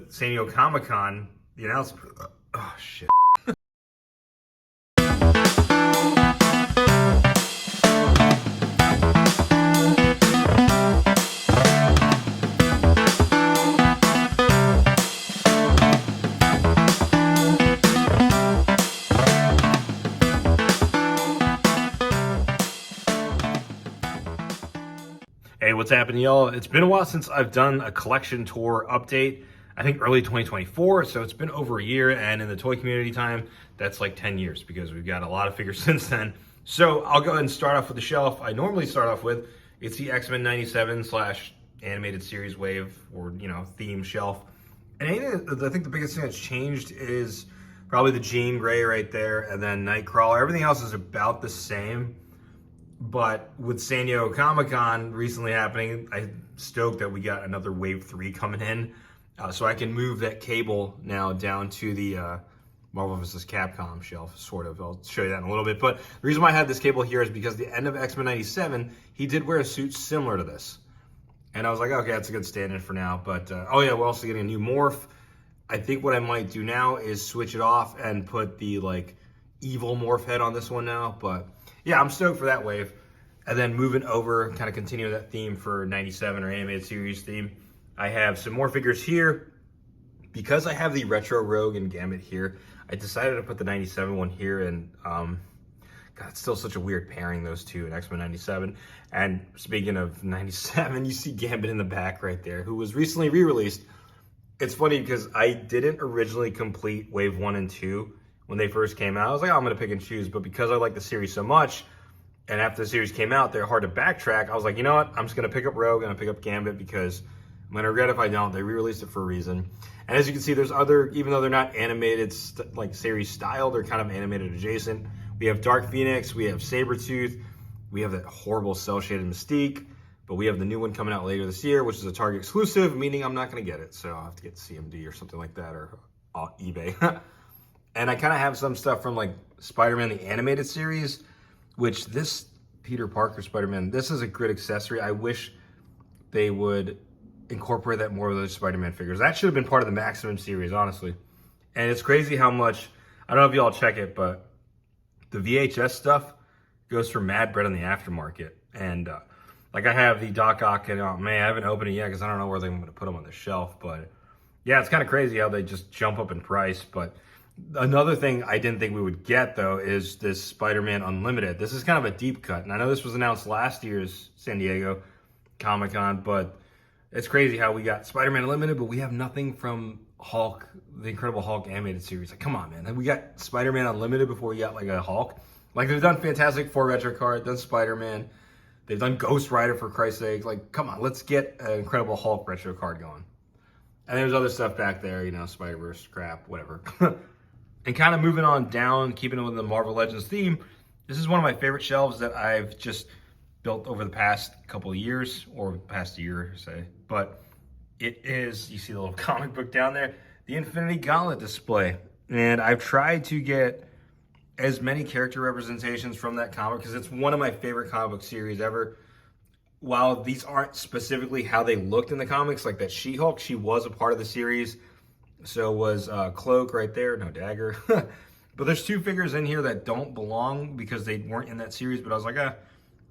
San Diego Comic-Con, the announcement. Oh shit. Hey, what's happening, y'all? It's been a while since I've done a collection tour update. I think early 2024, so it's been over a year, and in the toy community time, that's like 10 years because we've got a lot of figures since then. So I'll go ahead and start off with the shelf I normally start off with. It's the X-Men 97 / animated series wave, or theme shelf. And I think the biggest thing that's changed is probably the Jean Grey right there, and then Nightcrawler. Everything else is about the same. But with San Diego Comic-Con recently happening, I'm stoked that we got another Wave 3 coming in. So I can move that cable now down to the Marvel vs. Capcom shelf, sort of. I'll show you that in a little bit. But the reason why I had this cable here is because the end of X-Men 97, he did wear a suit similar to this. And I was like, okay, that's a good stand-in for now. But, oh yeah, we're also getting a new morph. I think what I might do now is switch it off and put the, evil morph head on this one now. But yeah, I'm stoked for that wave. And then moving over, kind of continue that theme for 97 or animated series theme. I have some more figures here. Because I have the Retro Rogue and Gambit here, I decided to put the 97 one here. And God, it's still such a weird pairing, those two in X-Men 97. And speaking of 97, you see Gambit in the back right there, who was recently re-released. It's funny because I didn't originally complete Wave 1 and 2 when they first came out. I was like, oh, I'm going to pick and choose. But because I like the series so much, and after the series came out, they're hard to backtrack. I was like, you know what? I'm just going to pick up Rogue and I'll pick up Gambit because I'm going to regret if I don't. They re-released it for a reason. And as you can see, there's other, even though they're not animated series style, they're kind of animated adjacent. We have Dark Phoenix, we have Sabretooth, we have that horrible cel-shaded Mystique, but we have the new one coming out later this year, which is a Target exclusive, meaning I'm not going to get it. So I'll have to get CMD or something like that, or eBay. And I kind of have some stuff from Spider-Man, the animated series, which this Peter Parker Spider-Man, this is a great accessory. I wish they would incorporate that more with those Spider-Man figures. That should have been part of the Maximum series, honestly. And it's crazy how much, I don't know if y'all check it, but the VHS stuff goes for mad bread on the aftermarket. And I have the Doc Ock, and oh man, I haven't opened it yet because I don't know where they're going to put them on the shelf. But yeah, it's kind of crazy how they just jump up in price. But another thing I didn't think we would get, though, is this Spider-Man Unlimited. This is kind of a deep cut. And I know this was announced last year's San Diego Comic-Con, but it's crazy how we got Spider-Man Unlimited, but we have nothing from Hulk, the Incredible Hulk animated series. Come on, man. We got Spider-Man Unlimited before we got, a Hulk. They've done Fantastic Four retro card, done Spider-Man. They've done Ghost Rider, for Christ's sake. Come on, let's get an Incredible Hulk retro card going. And there's other stuff back there, Spider-Verse, crap, whatever. And kind of moving on down, keeping it with the Marvel Legends theme, this is one of my favorite shelves that I've just built over the past couple of years, or past year, say. But it is, you see the little comic book down there, the Infinity Gauntlet display. And I've tried to get as many character representations from that comic because it's one of my favorite comic book series ever. While these aren't specifically how they looked in the comics, like that She-Hulk, she was a part of the series. So was Cloak right there, no dagger. But there's two figures in here that don't belong because they weren't in that series. But I was like,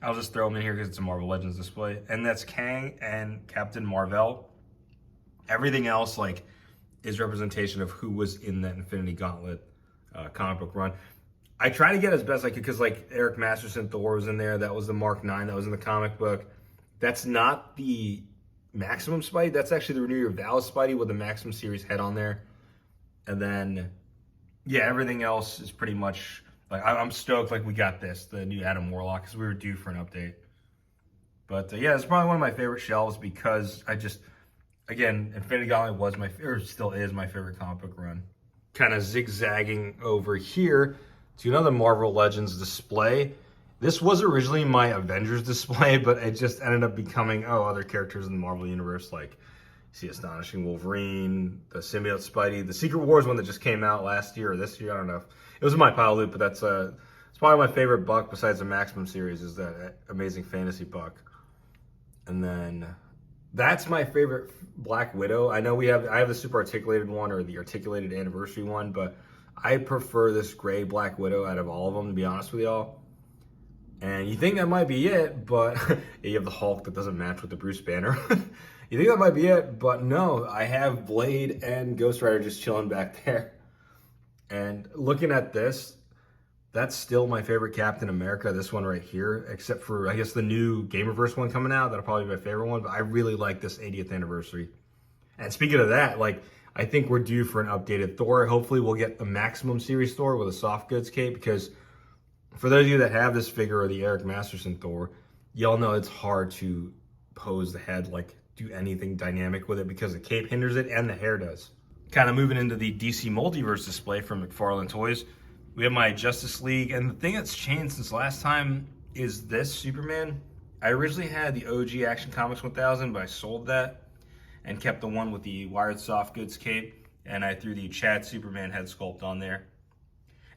I'll just throw them in here because it's a Marvel Legends display. And that's Kang and Captain Marvel. Everything else is representation of who was in that Infinity Gauntlet comic book run. I try to get as best I could because Eric Masterson Thor was in there. That was the Mark 9 that was in the comic book. That's not the Maximum Spidey. That's actually the Renew Your Vows Spidey with the Maximum series head on there. And then, yeah, everything else is pretty much, I'm stoked we got this, the new Adam Warlock, because we were due for an update. But yeah, it's probably one of my favorite shelves because again, Infinity Gauntlet was still is my favorite comic book run. Kind of zigzagging over here to another Marvel Legends display. This was originally my Avengers display, but it just ended up becoming, other characters in the Marvel Universe, you see Astonishing Wolverine, the Symbiote Spidey, the Secret Wars one that just came out last year or this year, I don't know. It was in my pile loop, but it's probably my favorite buck besides the Maximum series is that Amazing Fantasy buck. And then That's my favorite Black Widow. I know I have the super articulated one or the articulated anniversary one, but I prefer this gray Black Widow out of all of them, to be honest with y'all. And you think that might be it, but you have the Hulk that doesn't match with the Bruce Banner. You think that might be it, but no, I have Blade and Ghost Rider just chilling back there. And looking at this, that's still my favorite Captain America, this one right here, except for, I guess, the new Gamerverse one coming out. That'll probably be my favorite one, but I really like this 80th anniversary. And speaking of that, like, I think we're due for an updated Thor. Hopefully we'll get the Maximum Series Thor with a soft goods cape, because for those of you that have this figure or the Eric Masterson Thor, y'all know it's hard to pose the head, like do anything dynamic with it, because the cape hinders it and the hair does. Kind of moving into the DC Multiverse display from McFarlane Toys, we have my Justice League, and the thing that's changed since last time is this Superman. I originally had the OG Action Comics 1000, but I sold that and kept the one with the wired soft goods cape, and I threw the Chad Superman head sculpt on there.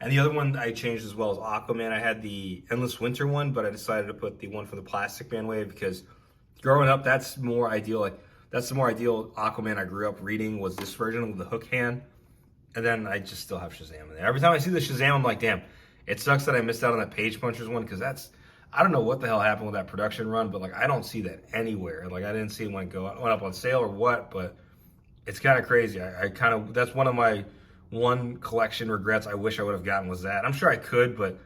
And the other one I changed as well as Aquaman. I had the Endless Winter one, but I decided to put the one for the Plastic Man wave, because growing up, that's more ideal. Like, that's the more ideal Aquaman I grew up reading, was this version with the hook hand. And then I just still have Shazam in there. Every time I see the Shazam, I'm like, damn, it sucks that I missed out on that Page Punchers one, because that's, I don't know what the hell happened with that production run, but like, I don't see that anywhere. Like, I didn't see it when it went up on sale or what, but it's kind of crazy. I kind of, that's one of my one collection regrets I wish I would have gotten, was that. I'm sure I could, but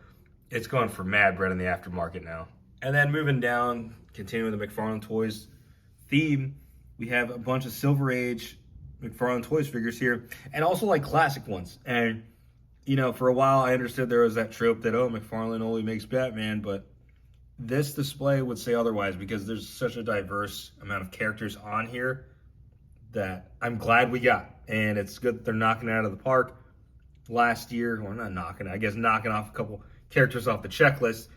it's going for mad bread in the aftermarket now. And then moving down, continuing the McFarlane Toys theme, we have a bunch of Silver Age McFarlane Toys figures here, and also like classic ones. And, you know, for a while I understood there was that trope that, oh, McFarlane only makes Batman, but this display would say otherwise, because there's such a diverse amount of characters on here that I'm glad we got. And it's good that they're knocking it out of the park. Last year, or not knocking, I guess knocking off a couple characters off the checklist,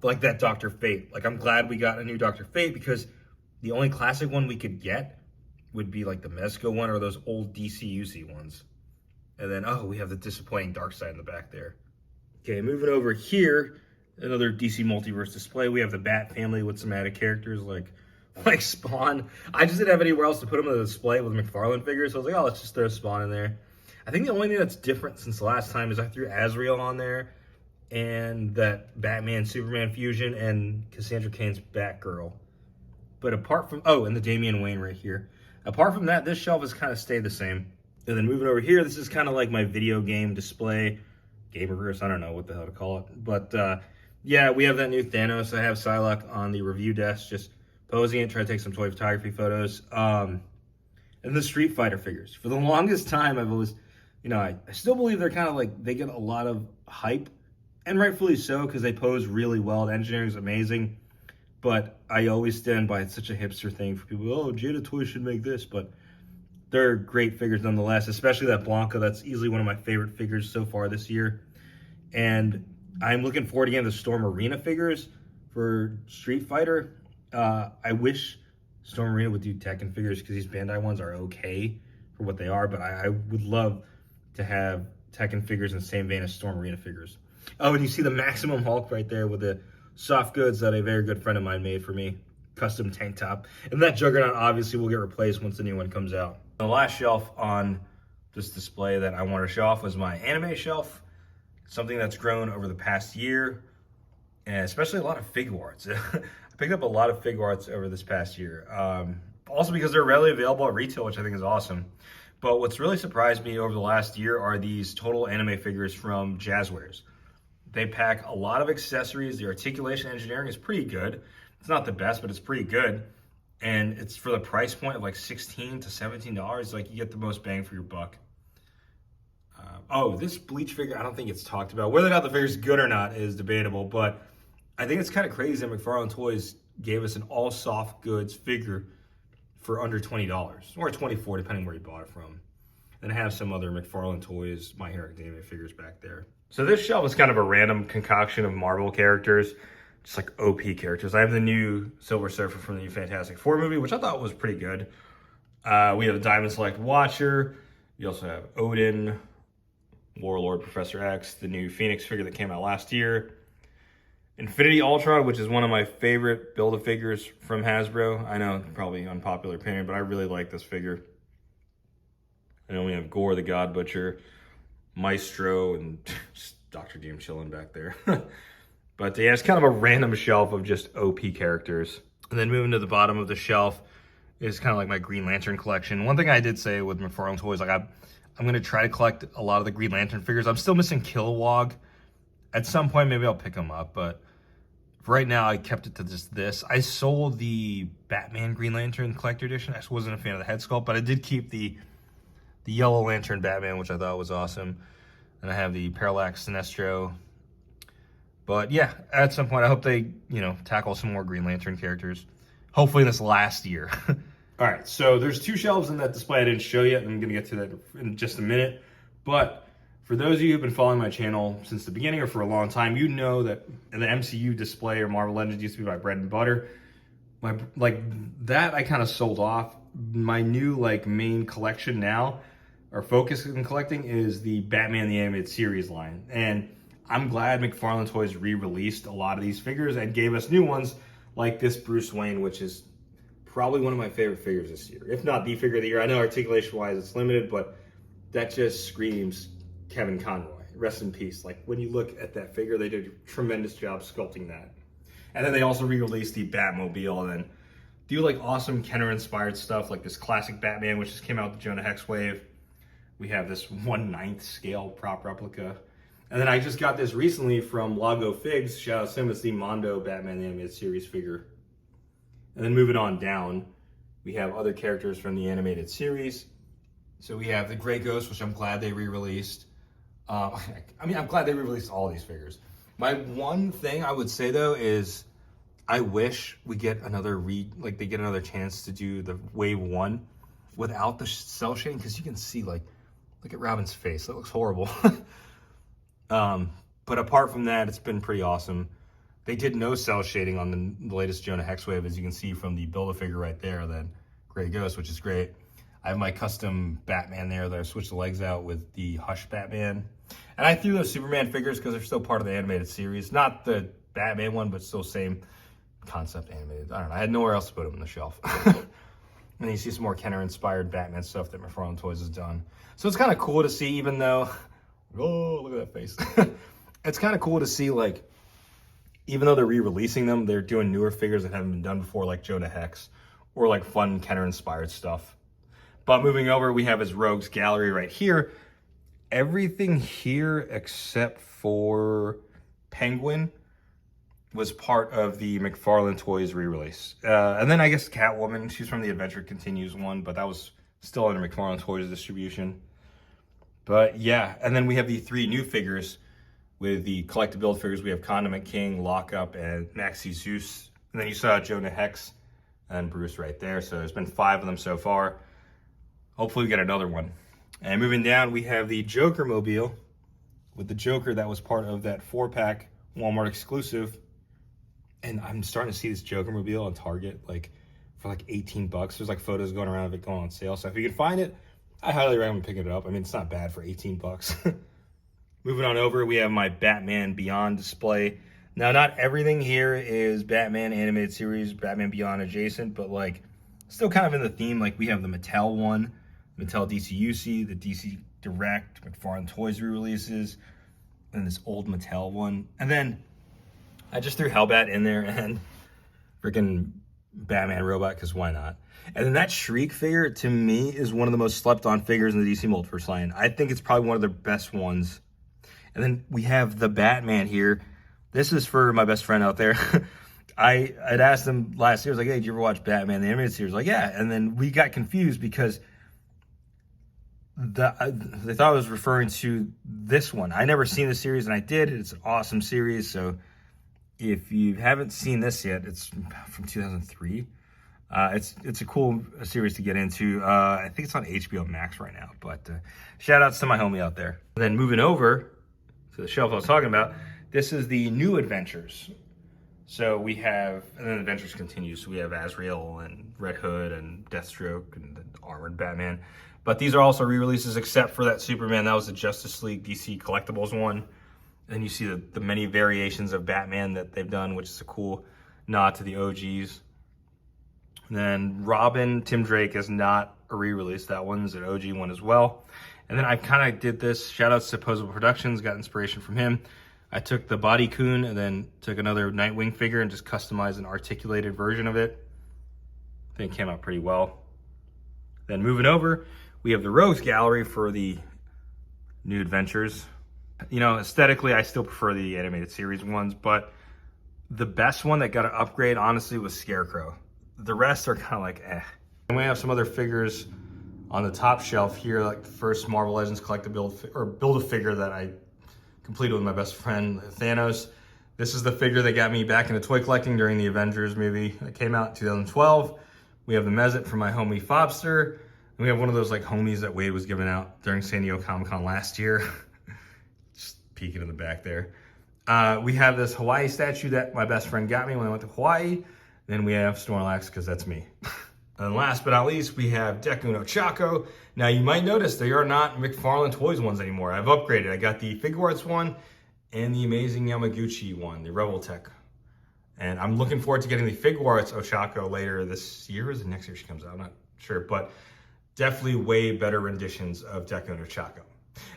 like that Dr. Fate. Like, I'm glad we got a new Dr. Fate, because the only classic one we could get would be like the Mezco one or those old DC-UC ones. And then, oh, we have the disappointing Darkseid in the back there. Okay, moving over here, another DC Multiverse display. We have the Bat family with some added characters like Spawn. I just didn't have anywhere else to put them on the display with McFarlane figures, so I was like, oh, let's just throw Spawn in there. I think the only thing that's different since the last time is I threw Azrael on there, and that Batman-Superman fusion, and Cassandra Cain's Batgirl. But apart from, oh, and the Damian Wayne right here. Apart from that, this shelf has kind of stayed the same. And then moving over here, this is kind of like my video game display. Gamerverse, I don't know what the hell to call it. But yeah, we have that new Thanos. I have Psylocke on the review desk, just posing it, trying to take some toy photography photos. And the Street Fighter figures. For the longest time, I've always, you know, I still believe they're kind of like, they get a lot of hype. And rightfully so, because they pose really well. The engineering is amazing. But I always stand by, it's such a hipster thing for people. Oh, Jada Toys should make this, but they're great figures nonetheless, especially that Blanca. That's easily one of my favorite figures so far this year. And I'm looking forward to getting the Storm Arena figures for Street Fighter. I wish Storm Arena would do Tekken figures, because these Bandai ones are okay for what they are, but I would love to have Tekken figures in the same vein as Storm Arena figures. Oh, and you see the Maximum Hulk right there with the soft goods that a very good friend of mine made for me. Custom tank top. And that Juggernaut obviously will get replaced once the new one comes out. The last shelf on this display that I wanted to show off was my anime shelf. Something that's grown over the past year, and especially a lot of figure arts. I picked up a lot of figure arts over this past year. Also because they're readily available at retail, which I think is awesome. But what's really surprised me over the last year are these total anime figures from Jazzwares. They pack a lot of accessories. The articulation engineering is pretty good. It's not the best, but it's pretty good. And it's for the price point of like $16 to $17. Like, you get the most bang for your buck. Oh, this Bleach figure, I don't think it's talked about. Whether or not the figure's good or not is debatable, but I think it's kind of crazy that McFarlane Toys gave us an all soft goods figure for under $20, or $24, depending where you bought it from. Then I have some other McFarlane Toys, My Hero Academia figures back there. So this shelf is kind of a random concoction of Marvel characters, just like OP characters. I have the new Silver Surfer from the new Fantastic Four movie, which I thought was pretty good. We have a Diamond Select Watcher. You also have Odin, Warlord, Professor X, the new Phoenix figure that came out last year. Infinity Ultron, which is one of my favorite Build-A-Figures from Hasbro. I know, probably unpopular opinion, but I really like this figure. And then we have Gore the God Butcher, Maestro, and Dr. Doom chilling back there. But yeah, it's kind of a random shelf of just OP characters. And then moving to the bottom of the shelf is kind of like my Green Lantern collection. One thing I did say with McFarlane Toys, like I'm going to try to collect a lot of the Green Lantern figures. I'm still missing Kilowog. At some point, maybe I'll pick them up, but for right now, I kept it to just this. I sold the Batman Green Lantern Collector Edition. I just wasn't a fan of the head sculpt, but I did keep the Yellow Lantern Batman, which I thought was awesome. And I have the Parallax Sinestro. But yeah, at some point, I hope they, tackle some more Green Lantern characters. Hopefully this last year. All right, so there's 2 shelves in that display I didn't show yet. I'm gonna get to that in just a minute. But for those of you who've been following my channel since the beginning or for a long time, you know that the MCU display or Marvel Legends used to be my bread and butter. That I kind of sold off. My new main collection now, or focus in collecting, is the Batman the Animated Series line. And I'm glad McFarlane Toys re-released a lot of these figures and gave us new ones like this Bruce Wayne, which is probably one of my favorite figures this year. If not the figure of the year. I know articulation-wise it's limited, but that just screams Kevin Conroy. Rest in peace. Like, when you look at that figure, they did a tremendous job sculpting that. And then they also re-released the Batmobile and then do awesome Kenner-inspired stuff like this classic Batman, which just came out with the Jonah Hex wave. We have this 1/9 scale prop replica. And then I just got this recently from Lago Figs. Shout out to him. It's the Mondo Batman the Animated Series figure. And then moving on down, we have other characters from the animated series. So we have the Grey Ghost, which I'm glad they re-released. I'm glad they re-released all these figures. My one thing I would say though is I wish we get another they get another chance to do the wave 1 without the cell shading, because you can see look at Robin's face. That looks horrible. But apart from that, it's been pretty awesome. They did no cell shading on the latest Jonah Hex wave, as you can see from the Build-A-Figure right there, that Grey Ghost, which is great. I have my custom Batman there that I switched the legs out with the Hush Batman. And I threw those Superman figures because they're still part of the animated series. Not the Batman one, but still same concept animated. I don't know. I had nowhere else to put them on the shelf. And you see some more Kenner-inspired Batman stuff that McFarlane Toys has done. So it's kind of cool to see, even though... Oh, look at that face. It's kind of cool to see, even though they're re-releasing them, they're doing newer figures that haven't been done before, like Jonah Hex, or fun Kenner-inspired stuff. But moving over, we have his Rogues Gallery right here. Everything here except for Penguin was part of the McFarlane Toys re-release. And then I guess Catwoman, she's from the Adventure Continues one, but that was still under McFarlane Toys distribution. But yeah, and then we have the 3 new figures with the collectible build figures. We have Condiment King, Lockup, and Maxi Zeus. And then you saw Jonah Hex and Bruce right there. So there's been 5 of them so far. Hopefully we get another one. And moving down, we have the Joker Mobile with the Joker that was part of that 4-pack Walmart exclusive. And I'm starting to see this Joker Mobile on Target for $18. There's photos going around of it going on sale. So if you can find it, I highly recommend picking it up. I mean, it's not bad for $18. Moving on over, we have my Batman Beyond display. Now, not everything here is Batman Animated Series, Batman Beyond adjacent, but still kind of in the theme. We have the Mattel one, Mattel DC UC, the DC Direct, McFarlane Toys re-releases, and this old Mattel one. And then I just threw Hellbat in there and freaking Batman Robot, because why not? And then that Shriek figure, to me, is one of the most slept-on figures in the DC Multiverse line. I think it's probably one of the best ones. And then we have the Batman here. This is for my best friend out there. I'd asked him last year, I was like, hey, did you ever watch Batman the Animated Series? Like, yeah. And then we got confused because they thought I was referring to this one. I never seen the series, and I did. It's an awesome series. So if you haven't seen this yet, it's from 2003. It's a cool series to get into. I think it's on HBO Max right now, but shout outs to my homie out there. And then moving over to the shelf I was talking about, this is the New Adventures. So we have, and then Adventures continues. So we have Azrael and Red Hood and Deathstroke and the Armored Batman. But these are also re-releases except for that Superman. That was the Justice League DC Collectibles one. Then you see the many variations of Batman that they've done, which is a cool nod to the OGs. And then Robin, Tim Drake is not a re-release. That one's an OG one as well. And then I kind of did this, shout outs to Posable Productions, got inspiration from him. I took the Body Coon and then took another Nightwing figure and just customized an articulated version of it. I think it came out pretty well. Then moving over, we have the Rogues Gallery for the new adventures. You know, aesthetically, I still prefer the animated series ones, but the best one that got an upgrade, honestly, was Scarecrow. The rest are kind of like, eh. And we have some other figures on the top shelf here, like the first Marvel Legends Build-A-Figure that I completed with my best friend, Thanos. This is the figure that got me back into toy collecting during the Avengers movie that came out in 2012. We have the Mezit from my homie Fobster. And we have one of those like homies that Wade was giving out during San Diego Comic-Con last year. Just peeking in the back there. We have this Hawaii statue that my best friend got me when I went to Hawaii. Then we have Snorlax, because that's me. And last but not least, we have Deku no Chaco. Now you might notice they are not McFarlane Toys ones anymore. I've upgraded. I got the Figuarts one and the Amazing Yamaguchi one, the Rebel Tech. And I'm looking forward to getting the Figuarts Ochako later this year. Or is it next year she comes out? I'm not sure, but definitely way better renditions of Deku no Chaco.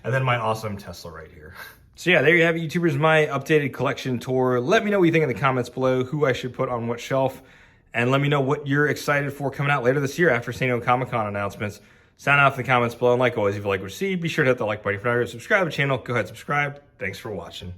And then my awesome Tesla right here. So yeah, there you have it, YouTubers, my updated collection tour. Let me know what you think in the comments below, who I should put on what shelf, and let me know what you're excited for coming out later this year after San Diego Comic-Con announcements. Sound off in the comments below, and like always, if you like what you see, be sure to hit the like button. If you're not already subscribe to the channel, go ahead and subscribe. Thanks for watching.